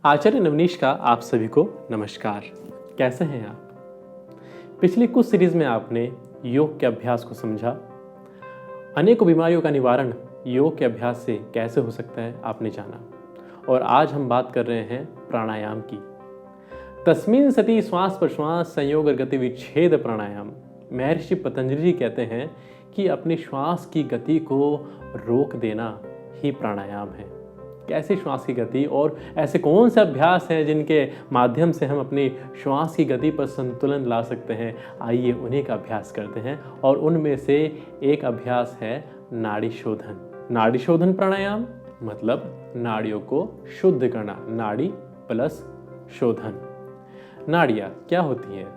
आचार्य नवनीश का आप सभी को नमस्कार। कैसे हैं आप? पिछली कुछ सीरीज में आपने योग के अभ्यास को समझा। अनेकों बीमारियों का निवारण योग के अभ्यास से कैसे हो सकता है आपने जाना। और आज हम बात कर रहे हैं प्राणायाम की। तस्मिन् सति श्वास प्रश्वास संयोग और गति विच्छेद प्राणायाम। महर्षि पतंजलि जी कहते हैं कि अपनी श्वास की गति को रोक देना ही प्राणायाम है। कैसे श्वास की गति और ऐसे कौन से अभ्यास हैं जिनके माध्यम से हम अपनी श्वास की गति पर संतुलन ला सकते हैं, आइए उन्हीं का अभ्यास करते हैं। और उनमें से एक अभ्यास है नाड़ी शोधन। नाड़ी शोधन प्राणायाम मतलब नाड़ियों को शुद्ध करना, नाड़ी प्लस शोधन। नाड़ियाँ क्या होती हैं?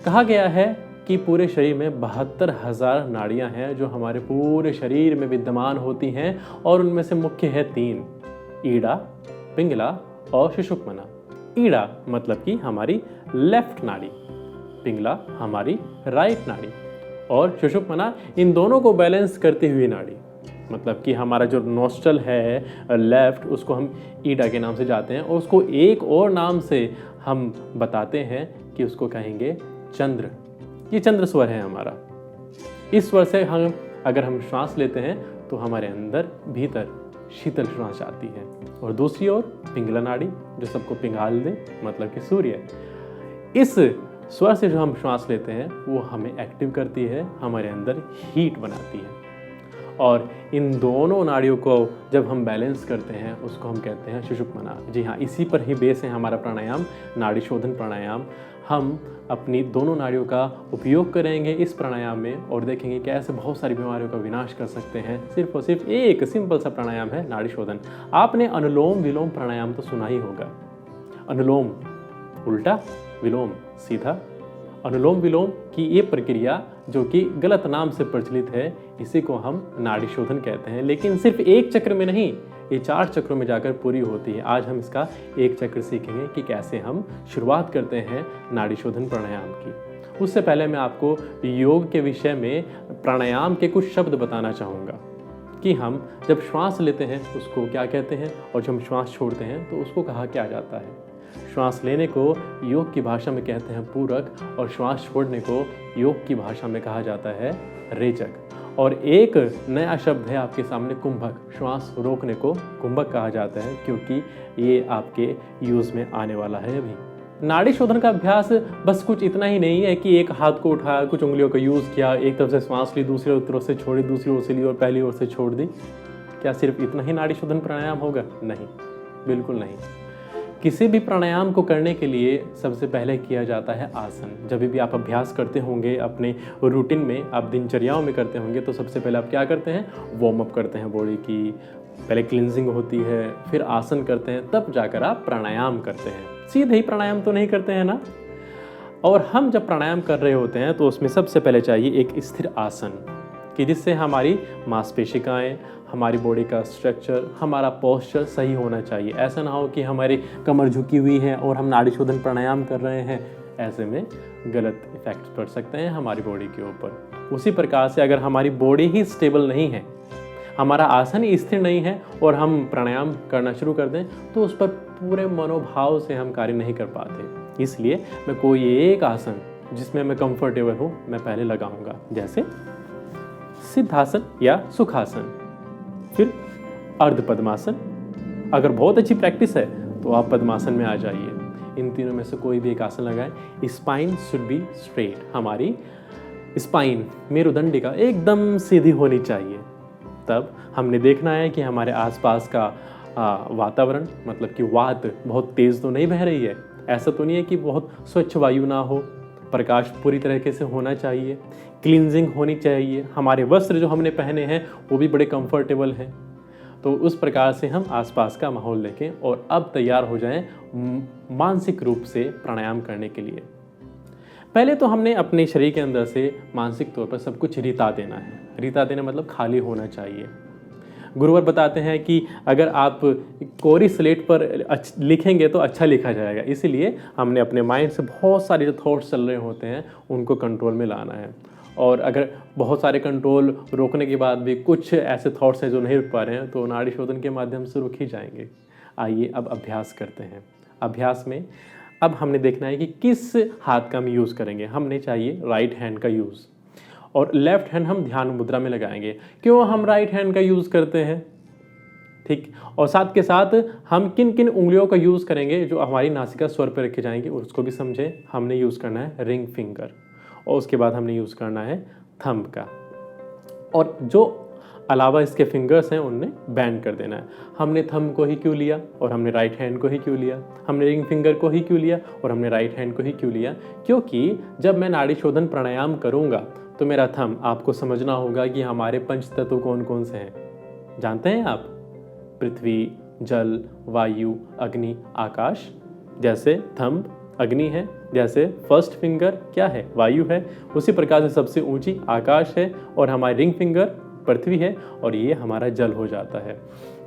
कहा गया है कि पूरे शरीर में 72,000 नाड़ियाँ हैं जो हमारे पूरे शरीर में विद्यमान होती हैं, और उनमें से मुख्य है 3: ईड़ा, पिंगला और सुषुम्ना। ईड़ा मतलब कि हमारी लेफ्ट नाड़ी, पिंगला हमारी राइट नाड़ी, और सुषुम्ना इन दोनों को बैलेंस करती हुई नाड़ी। मतलब कि हमारा जो नोस्ट्रल है लेफ्ट, उसको हम ईड़ा के नाम से जाते हैं, और उसको एक और नाम से हम बताते हैं कि उसको कहेंगे चंद्र। ये चंद्र स्वर है हमारा। इस स्वर से हम अगर हम श्वास लेते हैं तो हमारे अंदर भीतर शीतल श्वास आती है। और दूसरी ओर पिंगला नाड़ी जो सबको पिघाल दे, मतलब कि सूर्य। इस स्वर से जो हम श्वास लेते हैं वो हमें एक्टिव करती है, हमारे अंदर हीट बनाती है। और इन दोनों नाड़ियों को जब हम बैलेंस करते हैं उसको हम कहते हैं सुषुम्ना। जी हाँ, इसी पर ही बेस है हमारा प्राणायाम, नाड़ी शोधन प्राणायाम। हम अपनी दोनों नाड़ियों का उपयोग करेंगे इस प्राणायाम में और देखेंगे कैसे बहुत सारी बीमारियों का विनाश कर सकते हैं। सिर्फ और सिर्फ एक सिंपल सा प्राणायाम है नाड़ी शोधन। आपने अनुलोम विलोम प्राणायाम तो सुना ही होगा। अनुलोम उल्टा, विलोम सीधा। अनुलोम विलोम की ये प्रक्रिया जो कि गलत नाम से प्रचलित है, इसी को हम नाड़ी शोधन कहते हैं। लेकिन सिर्फ एक चक्र में नहीं, ये 4 चक्रों में जाकर पूरी होती है। आज हम इसका एक चक्र सीखेंगे कि कैसे हम शुरुआत करते हैं नाड़ी शोधन प्राणायाम की। उससे पहले मैं आपको योग के विषय में प्राणायाम के कुछ शब्द बताना चाहूँगा कि हम जब श्वास लेते हैं उसको क्या कहते हैं, और जब हम श्वास छोड़ते हैं तो उसको कहा क्या जाता है। श्वास लेने को योग की भाषा में कहते हैं पूरक, और श्वास छोड़ने को योग की भाषा में कहा जाता है रेचक। और एक नया शब्द है आपके सामने, कुंभक। श्वास रोकने को कुंभक कहा जाता है, क्योंकि ये आपके यूज़ में आने वाला है अभी। नाड़ी शोधन का अभ्यास बस कुछ इतना ही नहीं है कि एक हाथ को उठाया, कुछ उंगलियों का यूज़ किया, एक तरफ से श्वास ली, दूसरी तरफ से छोड़ी, दूसरी ओर से ली और पहली ओर से छोड़ दी। क्या सिर्फ इतना ही नाड़ी शोधन प्राणायाम होगा? नहीं, बिल्कुल नहीं। किसी भी प्राणायाम को करने के लिए सबसे पहले किया जाता है आसन। जब भी आप अभ्यास करते होंगे अपने रूटीन में, आप दिनचर्याओं में करते होंगे, तो सबसे पहले आप क्या करते हैं? वार्म अप करते हैं बॉडी की, पहले क्लींजिंग होती है, फिर आसन करते हैं, तब जाकर आप प्राणायाम करते हैं। सीधे ही प्राणायाम तो नहीं करते हैं ना। और हम जब प्राणायाम कर रहे होते हैं तो उसमें सबसे पहले चाहिए एक स्थिर आसन, कि जिससे हमारी मांसपेशिकाएं, हमारी बॉडी का स्ट्रक्चर, हमारा पोस्चर सही होना चाहिए। ऐसा ना हो कि हमारी कमर झुकी हुई है और हम नाड़ी शोधन प्राणायाम कर रहे हैं, ऐसे में गलत इफेक्ट पड़ सकते हैं हमारी बॉडी के ऊपर। उसी प्रकार से अगर हमारी बॉडी ही स्टेबल नहीं है, हमारा आसन ही स्थिर नहीं है, और हम प्राणायाम करना शुरू कर दें तो उस पर पूरे मनोभाव से हम कार्य नहीं कर पाते। इसलिए मैं कोई एक आसन जिसमें मैं कंफर्टेबल हूँ मैं पहले लगाऊंगा, जैसे सिद्धासन या सुखासन, फिर अर्ध पद्मासन। अगर बहुत अच्छी प्रैक्टिस है तो आप पद्मासन में आ जाइए। इन तीनों में से कोई भी एक आसन लगाएं। Spine should be straight. हमारी स्पाइन, मेरुदंडिका एकदम सीधी होनी चाहिए। तब हमने देखना है कि हमारे आसपास का वातावरण, मतलब कि वात बहुत तेज़ तो नहीं बह रही है। ऐसा तो नहीं है कि बहुत स्वच्छ वायु ना हो। प्रकाश पूरी तरीके से होना चाहिए, क्लींजिंग होनी चाहिए। हमारे वस्त्र जो हमने पहने हैं वो भी बड़े कंफर्टेबल हैं। तो उस प्रकार से हम आसपास का माहौल देखें और अब तैयार हो जाएं मानसिक रूप से प्राणायाम करने के लिए। पहले तो हमने अपने शरीर के अंदर से मानसिक तौर पर सब कुछ रिता देना है। रिता देना मतलब खाली होना चाहिए। गुरुवर बताते हैं कि अगर आप कोरी स्लेट पर लिखेंगे तो अच्छा लिखा जाएगा। इसीलिए हमने अपने माइंड से बहुत सारे जो थॉट्स चल रहे होते हैं उनको कंट्रोल में लाना है। और अगर बहुत सारे कंट्रोल रोकने के बाद भी कुछ ऐसे थॉट्स हैं जो नहीं रुक पा रहे हैं तो नाड़ी शोधन के माध्यम से रुक ही जाएंगे। आइए अब अभ्यास करते हैं। अभ्यास में अब हमने देखना है कि किस हाथ का हम यूज़ करेंगे। हमने चाहिए राइट हैंड का यूज़ और लेफ्ट हैंड हम ध्यान मुद्रा में लगाएंगे। क्यों हम राइट हैंड का यूज़ करते हैं, ठीक, और साथ के साथ हम किन किन उंगलियों का यूज़ करेंगे जो हमारी नासिका स्वर पर रखे जाएंगे उसको भी समझें। हमने यूज़ करना है रिंग फिंगर और उसके बाद हमने यूज़ करना है थंब का, और जो अलावा इसके फिंगर्स हैं उन्हें बैंड कर देना है। हमने थंब को ही क्यों लिया और हमने राइट हैंड को ही क्यों लिया, हमने रिंग फिंगर को ही क्यों लिया और हमने राइट हैंड को ही क्यों लिया? क्योंकि जब मैं नाड़ी शोधन प्राणायाम करूँगा तो मेरा थंब आपको समझना होगा कि हमारे पंच तत्व कौन कौन से हैं। जानते हैं आप? पृथ्वी, जल, वायु, अग्नि, आकाश। जैसे थंब अग्नि है, जैसे फर्स्ट फिंगर क्या है, वायु है, उसी प्रकार से सबसे ऊंची आकाश है और हमारी रिंग फिंगर पृथ्वी है और ये हमारा जल हो जाता है।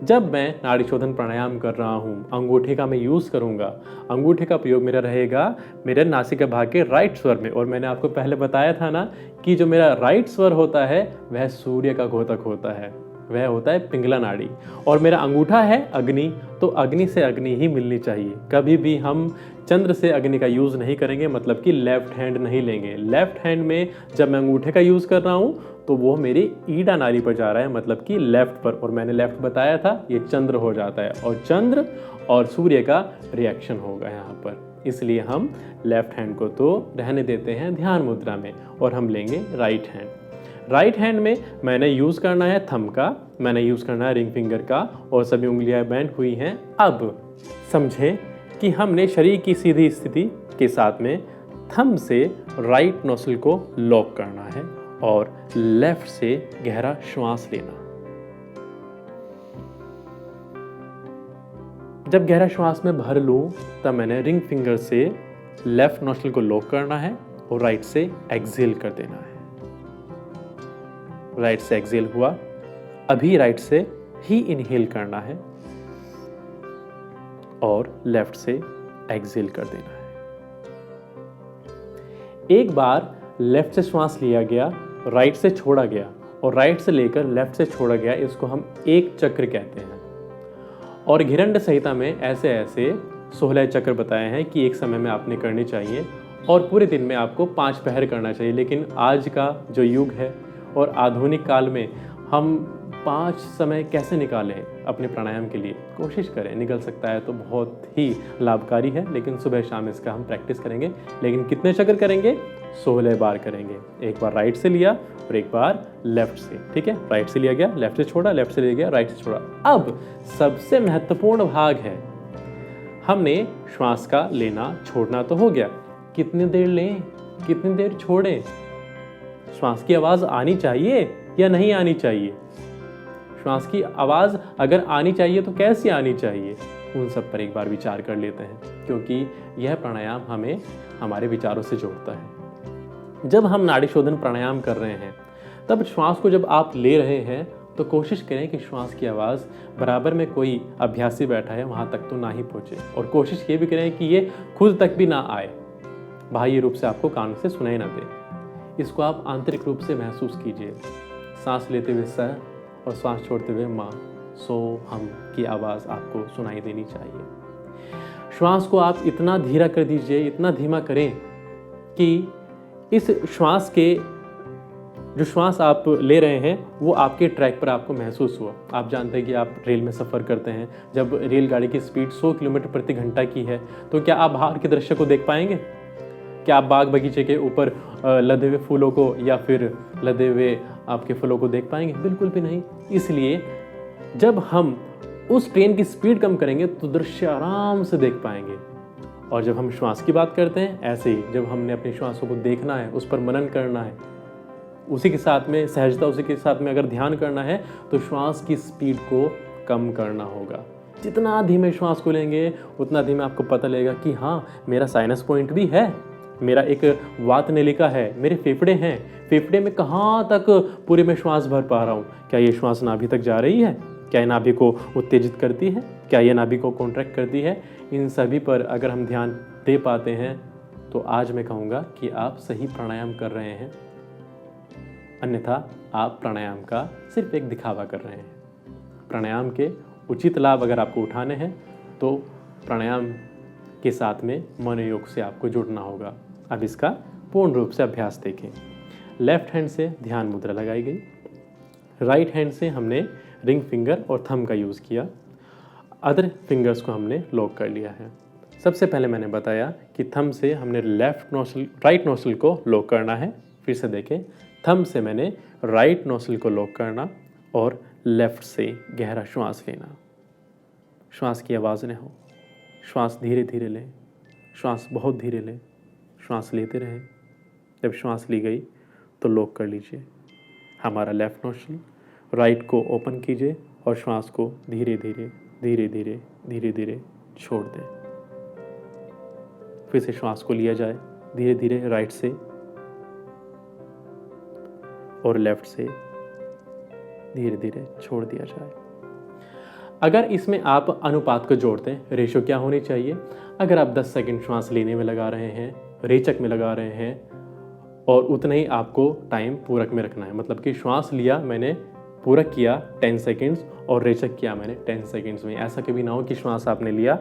जब मैं नाड़ी शोधन प्राणायाम कर रहा हूँ, अंगूठे का मैं यूज़ करूँगा। अंगूठे का प्रयोग मेरा रहेगा मेरे नासिका भाग के राइट स्वर में, और मैंने आपको पहले बताया था ना कि जो मेरा राइट स्वर होता है वह सूर्य का घोतक होता है, वह होता है पिंगला नाड़ी, और मेरा अंगूठा है अग्नि, तो अग्नि से अग्नि ही मिलनी चाहिए। कभी भी हम चंद्र से अग्नि का यूज़ नहीं करेंगे, मतलब कि लेफ्ट हैंड नहीं लेंगे। लेफ्ट हैंड में जब मैं अंगूठे का यूज़ कर रहा हूँ तो वो मेरी ईडा नाड़ी पर जा रहा है, मतलब कि लेफ्ट पर, और मैंने लेफ्ट बताया था ये चंद्र हो जाता है, और चंद्र और सूर्य का रिएक्शन होगा यहाँ पर, इसलिए हम लेफ्ट हैंड को तो रहने देते हैं ध्यान मुद्रा में और हम लेंगे राइट हैंड। राइट हैंड में मैंने यूज़ करना है थंब का, मैंने यूज़ करना है रिंग फिंगर का, और सभी उंगलियां बैंड हुई हैं। अब समझें कि हमने शरीर की सीधी स्थिति के साथ में थंब से राइट नोस्ट्रिल को लॉक करना है और लेफ्ट से गहरा श्वास लेना। जब गहरा श्वास में भर लूं तब मैंने रिंग फिंगर से लेफ्ट नोस्ट्रिल को लॉक करना है और राइट से एक्सहेल कर देना है। राइट से एक्सहेल हुआ, अभी राइट से ही इनहेल करना है और लेफ्ट से एक्सहेल कर देना है। एक बार लेफ्ट से श्वास लिया गया, राइट से छोड़ा गया और राइट से लेकर लेफ्ट से छोड़ा गया, इसको हम एक चक्र कहते हैं। और घिरंड संहिता में ऐसे ऐसे 16 चक्र बताए हैं कि एक समय में आपने करने चाहिए और पूरे दिन में आपको 5 पहर करना चाहिए। लेकिन आज का जो युग है और आधुनिक काल में हम 5 समय कैसे निकालें अपने प्राणायाम के लिए, कोशिश करें। निकल सकता है तो बहुत ही लाभकारी है, लेकिन सुबह शाम इसका हम प्रैक्टिस करेंगे। लेकिन कितने चक्र करेंगे? 16 बार करेंगे। एक बार राइट से लिया और एक बार लेफ्ट से, ठीक है? राइट से लिया गया, लेफ्ट से छोड़ा, लेफ्ट से लिया गया, राइट से छोड़ा। अब सबसे महत्वपूर्ण भाग है, हमने श्वास का लेना छोड़ना तो हो गया, कितनी देर लें, कितनी देर छोड़ें? श्वास की आवाज़ आनी चाहिए या नहीं आनी चाहिए? श्वास की आवाज़ अगर आनी चाहिए तो कैसी आनी चाहिए? उन सब पर एक बार विचार कर लेते हैं, क्योंकि यह प्राणायाम हमें हमारे विचारों से जोड़ता है। जब हम नाड़ी शोधन प्राणायाम कर रहे हैं तब श्वास को जब आप ले रहे हैं तो कोशिश करें कि श्वास की आवाज़ बराबर में कोई अभ्यासी बैठा है वहाँ तक तो ना ही पहुँचे, और कोशिश ये भी करें कि ये खुद तक भी ना आए, बाह्य रूप से आपको कान से सुनाई ना दे। इसको आप आंतरिक रूप से महसूस कीजिए। सांस लेते हुए सह और सांस छोड़ते हुए माँ, सो हम की आवाज़ आपको सुनाई देनी चाहिए। श्वास को आप इतना धीरा कर दीजिए, इतना धीमा करें कि इस श्वास के जो श्वास आप ले रहे हैं वो आपके ट्रैक पर आपको महसूस हुआ। आप जानते हैं कि आप रेल में सफ़र करते हैं, जब रेलगाड़ी की स्पीड 100 किलोमीटर प्रति घंटा की है तो क्या आप बाहर के दृश्य को देख पाएंगे? क्या आप बाग बगीचे के ऊपर लदे हुए फूलों को या फिर लदे हुए आपके फलों को देख पाएंगे? बिल्कुल भी नहीं। इसलिए जब हम उस ट्रेन की स्पीड कम करेंगे तो दृश्य आराम से देख पाएंगे। और जब हम श्वास की बात करते हैं, ऐसे ही जब हमने अपनी श्वासों को देखना है, उस पर मनन करना है, उसी के साथ में सहजता, उसी के साथ में अगर ध्यान करना है तो श्वास की स्पीड को कम करना होगा। जितना धीमे श्वास को लेंगे उतना धीमे आपको पता लगेगा कि हाँ, मेरा साइनस पॉइंट भी है, मेरा एक वात नलिका है, मेरे फेफड़े हैं, फेफड़े में कहाँ तक पूरे में श्वास भर पा रहा हूँ, क्या ये श्वास नाभि तक जा रही है, क्या ये नाभि को उत्तेजित करती है, क्या ये नाभि को कॉन्ट्रैक्ट करती है। इन सभी पर अगर हम ध्यान दे पाते हैं तो आज मैं कहूँगा कि आप सही प्राणायाम कर रहे हैं, अन्यथा आप प्राणायाम का सिर्फ एक दिखावा कर रहे हैं। प्राणायाम के उचित लाभ अगर आपको उठाने हैं तो प्राणायाम के साथ में मनोयोग से आपको जुड़ना होगा। अब इसका पूर्ण रूप से अभ्यास देखें। लेफ्ट हैंड से ध्यान मुद्रा लगाई गई, राइट हैंड से हमने रिंग फिंगर और थंब का यूज़ किया, अदर फिंगर्स को हमने लॉक कर लिया है। सबसे पहले मैंने बताया कि थंब से हमने राइट नोस्ट्रिल को लॉक करना है। फिर से देखें, थंब से मैंने राइट नोस्ट्रिल को लॉक करना और लेफ्ट से गहरा श्वास लेना। श्वास की आवाज़ न हो, श्वास धीरे धीरे लें, श्वास बहुत धीरे लें, श्वास लेते रहें। जब श्वास ली गई तो लॉक कर लीजिए हमारा लेफ्ट नोस्ट्रिल, राइट को ओपन कीजिए और श्वास को धीरे धीरे धीरे धीरे धीरे धीरे छोड़ दें। फिर से श्वास को लिया जाए धीरे धीरे राइट से और लेफ्ट से धीरे धीरे छोड़ दिया जाए। अगर इसमें आप अनुपात को जोड़ते हैं, रेशो क्या होनी चाहिए? अगर आप 10 सेकंड श्वास लेने में लगा रहे हैं, रेचक में लगा रहे हैं और उतना ही आपको टाइम पूरक में रखना है। मतलब कि श्वास लिया मैंने, पूरक किया 10 सेकंड्स और रेचक किया मैंने 10 सेकंड्स में। ऐसा कभी ना हो कि श्वास आपने लिया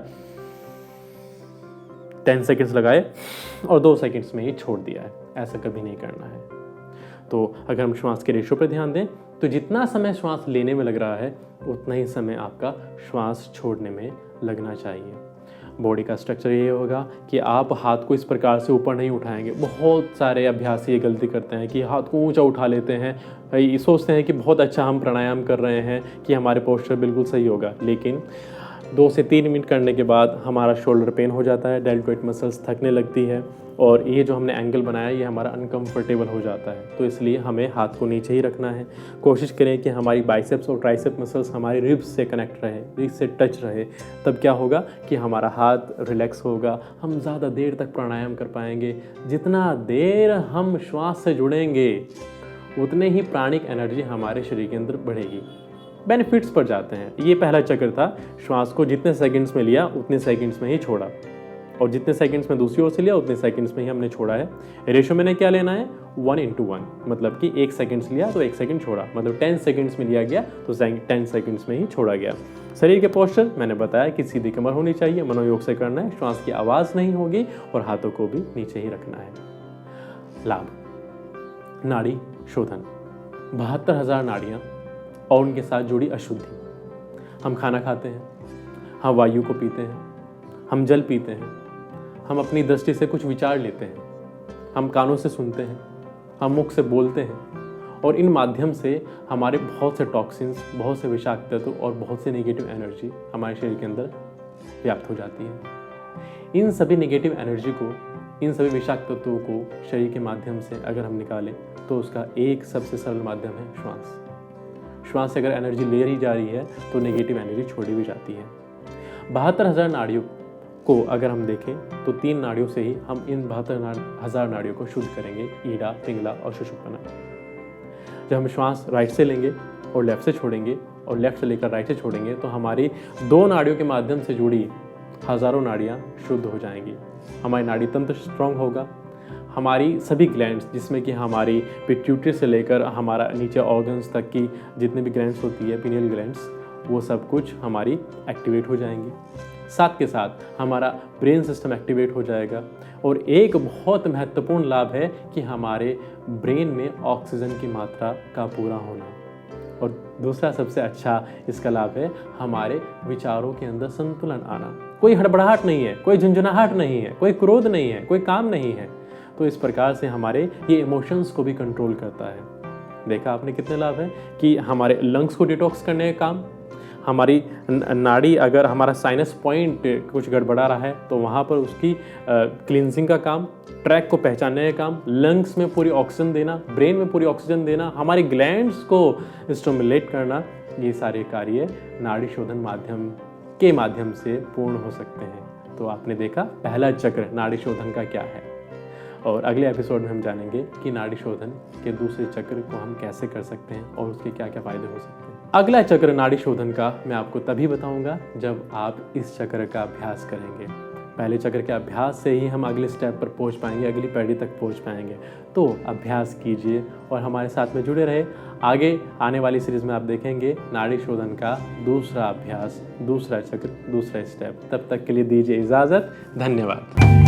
10 सेकंड्स लगाए और 2 सेकंड्स में ही छोड़ दिया है। ऐसा कभी नहीं करना है। तो अगर हम श्वास के रेशो पर ध्यान दें तो जितना समय श्वास लेने में लग रहा है उतना ही समय आपका श्वास छोड़ने में लगना चाहिए। बॉडी का स्ट्रक्चर ये होगा कि आप हाथ को इस प्रकार से ऊपर नहीं उठाएंगे। बहुत सारे अभ्यासी ये गलती करते हैं कि हाथ को ऊंचा उठा लेते हैं, भाई सोचते हैं कि बहुत अच्छा हम प्राणायाम कर रहे हैं, कि हमारे पोस्चर बिल्कुल सही होगा। लेकिन 2 से 3 मिनट करने के बाद हमारा शोल्डर पेन हो जाता है, डेल्टोइड मसल्स थकने लगती है और ये जो हमने एंगल बनाया ये हमारा अनकंफर्टेबल हो जाता है। तो इसलिए हमें हाथ को नीचे ही रखना है। कोशिश करें कि हमारी बाइसेप्स और ट्राइसेप मसल्स हमारी रिब्स से कनेक्ट रहे, रिब्स से टच रहे। तब क्या होगा कि हमारा हाथ रिलैक्स होगा, हम ज़्यादा देर तक प्राणायाम कर पाएंगे। जितना देर हम श्वास से जुड़ेंगे उतने ही प्राणिक एनर्जी हमारे शरीर के अंदर बढ़ेगी। बेनिफिट्स पर जाते हैं। ये पहला चक्र था, श्वास को जितने सेकंड्स में लिया उतने सेकंड्स में ही छोड़ा और जितने सेकंड्स में दूसरी ओर से लिया उतने सेकंड्स में ही हमने छोड़ा है। रेशो मैंने क्या लेना है? 1:1, मतलब कि 1 सेकंड्स लिया तो 1 सेकंड छोड़ा, मतलब 10 सेकंड्स में लिया गया तो 10 सेकंड्स में ही छोड़ा गया। शरीर के पोस्चर मैंने बताया कि सीधी कमर होनी चाहिए, मनोयोग से करना है, श्वास की आवाज़ नहीं होगी और हाथों को भी नीचे ही रखना है। लाभ, नाड़ी शोधन, 72,000 नाड़ियाँ और उनके साथ जुड़ी अशुद्धि। हम खाना खाते हैं, हम वायु को पीते हैं, हम जल पीते हैं, हम अपनी दृष्टि से कुछ विचार लेते हैं, हम कानों से सुनते हैं, हम मुख से बोलते हैं और इन माध्यम से हमारे बहुत से टॉक्सिन्स, बहुत से विषाक्त तत्व और बहुत से नेगेटिव एनर्जी हमारे शरीर के अंदर व्याप्त हो जाती है। इन सभी नेगेटिव एनर्जी को, इन सभी विषाक्त तत्वों को शरीर के माध्यम से अगर हम निकालें तो उसका एक सबसे सरल माध्यम है श्वास। श्वास से अगर एनर्जी ले ही जा रही है तो नेगेटिव एनर्जी छोड़ी भी जाती है। 72,000 नाड़ियों को अगर हम देखें तो 3 नाड़ियों से ही हम इन 72,000 नाड़ियों को शुद्ध करेंगे, ईड़ा, पिंगला और सुषुप्ना। जब हम श्वास राइट से लेंगे और लेफ्ट से छोड़ेंगे और लेफ्ट से लेकर राइट से छोड़ेंगे तो हमारी 2 नाड़ियों के माध्यम से जुड़ी हज़ारों नाड़ियाँ शुद्ध हो जाएंगी। हमारी नाड़ी तंत्र स्ट्रांग होगा। हमारी सभी ग्लैंड्स, जिसमें कि हमारी पिट्यूटरी से लेकर हमारा नीचे ऑर्गन्स तक की जितनी भी ग्लैंड्स होती है, पिनियल ग्लैंड्स, वो सब कुछ हमारी एक्टिवेट हो जाएंगी। साथ के साथ हमारा ब्रेन सिस्टम एक्टिवेट हो जाएगा। और एक बहुत महत्वपूर्ण लाभ है कि हमारे ब्रेन में ऑक्सीजन की मात्रा का पूरा होना। और दूसरा सबसे अच्छा इसका लाभ है हमारे विचारों के अंदर संतुलन आना। कोई हड़बड़ाहट नहीं है, कोई झुंझुनाहट नहीं है, कोई क्रोध नहीं है, कोई काम नहीं है। तो इस प्रकार से हमारे ये इमोशंस को भी कंट्रोल करता है। देखा आपने कितने लाभ हैं कि हमारे लंग्स को डिटॉक्स करने का काम, हमारी नाड़ी, अगर हमारा साइनस पॉइंट कुछ गड़बड़ा रहा है तो वहाँ पर उसकी क्लींजिंग का काम, ट्रैक को पहचानने का काम, लंग्स में पूरी ऑक्सीजन देना, ब्रेन में पूरी ऑक्सीजन देना, हमारी ग्लैंड्स को स्टिमुलेट करना, ये सारे कार्य नाड़ी शोधन माध्यम से पूर्ण हो सकते हैं। तो आपने देखा पहला चक्र नाड़ी शोधन का क्या है। और अगले एपिसोड में हम जानेंगे कि नाड़ी शोधन के दूसरे चक्र को हम कैसे कर सकते हैं और उसके क्या क्या फायदे हो सकते हैं। अगला चक्र नाड़ी शोधन का मैं आपको तभी बताऊंगा जब आप इस चक्र का अभ्यास करेंगे। पहले चक्र के अभ्यास से ही हम अगले स्टेप पर पहुंच पाएंगे, अगली पीढ़ी तक पहुंच पाएंगे। तो अभ्यास कीजिए और हमारे साथ में जुड़े रहे। आगे आने वाली सीरीज़ में आप देखेंगे नाड़ी शोधन का दूसरा अभ्यास, दूसरा चक्र, दूसरा स्टेप। तब तक के लिए दीजिए इजाज़त। धन्यवाद।